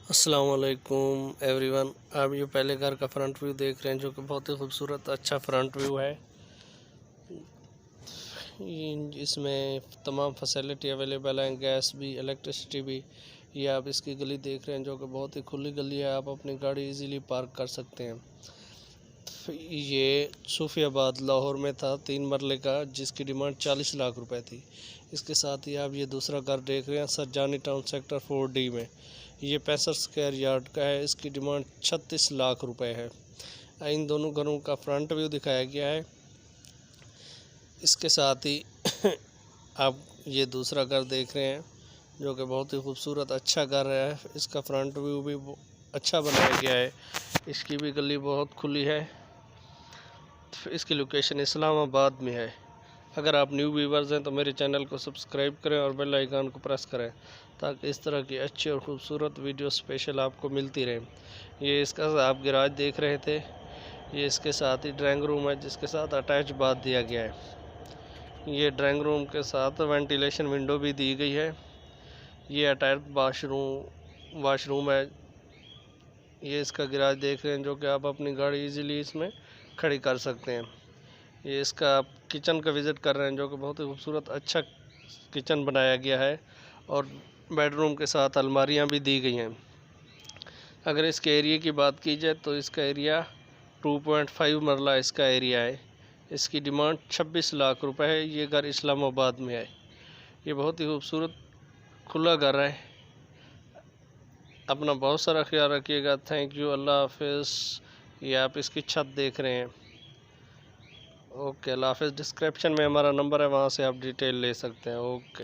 अस्सलाम वालेकुम एवरीवन। आप ये पहले घर का फ्रंट व्यू देख रहे हैं जो कि बहुत ही खूबसूरत अच्छा फ्रंट व्यू है। इसमें तमाम फैसिलिटी अवेलेबल हैं, गैस भी, इलेक्ट्रिसिटी भी। ये आप इसकी गली देख रहे हैं जो कि बहुत ही खुली गली है, आप अपनी गाड़ी इजीली पार्क कर सकते हैं। ये सूफियाबाद लाहौर में था, 3 मरले का, जिसकी डिमांड 40 लाख रुपए थी। इसके साथ ही आप ये दूसरा घर देख रहे हैं सरजानी टाउन सेक्टर 4D में। ये 65 स्क्वायर यार्ड का है, इसकी डिमांड 36 लाख रुपए है। इन दोनों घरों का फ्रंट व्यू दिखाया गया है। इसके साथ ही आप ये दूसरा घर देख रहे हैं जो कि बहुत ही खूबसूरत अच्छा घर है। इसका फ्रंट व्यू भी अच्छा बनाया गया है। इसकी भी गली बहुत खुली है। इसकी लोकेशन इस्लामाबाद में है। अगर आप न्यू व्यूवर्स हैं तो मेरे चैनल को सब्सक्राइब करें और बेल आइकन को प्रेस करें ताकि इस तरह की अच्छी और ख़ूबसूरत वीडियो स्पेशल आपको मिलती रहे। ये इसका आप गैराज देख रहे थे, ये इसके साथ ही ड्राइंग रूम है जिसके साथ अटैच बाथ दिया गया है। ये ड्राइंग रूम के साथ वेंटिलेशन विंडो भी दी गई है। ये अटैच वाशरूम है। ये इसका गैराज देख रहे हैं जो कि आप अपनी गाड़ी इजीली इसमें खड़ी कर सकते हैं। ये इसका आप किचन का विज़िट कर रहे हैं जो कि बहुत ही खूबसूरत अच्छा किचन बनाया गया है और बेडरूम के साथ अलमारियां भी दी गई हैं। अगर इसके एरिया की बात की जाए तो इसका एरिया 2.5 मरला इसका एरिया है। इसकी डिमांड 26 लाख रुपए है। ये घर इस्लामाबाद में है। ये बहुत ही खूबसूरत खुला घर है। अपना बहुत सारा ख्याल रखिएगा। थैंक यू, अल्लाह हाफिज़। ये आप इसकी छत देख रहे हैं। ओके, अल्लाह हाफिज़। डिस्क्रिप्शन में हमारा नंबर है, वहाँ से आप डिटेल ले सकते हैं। ओके।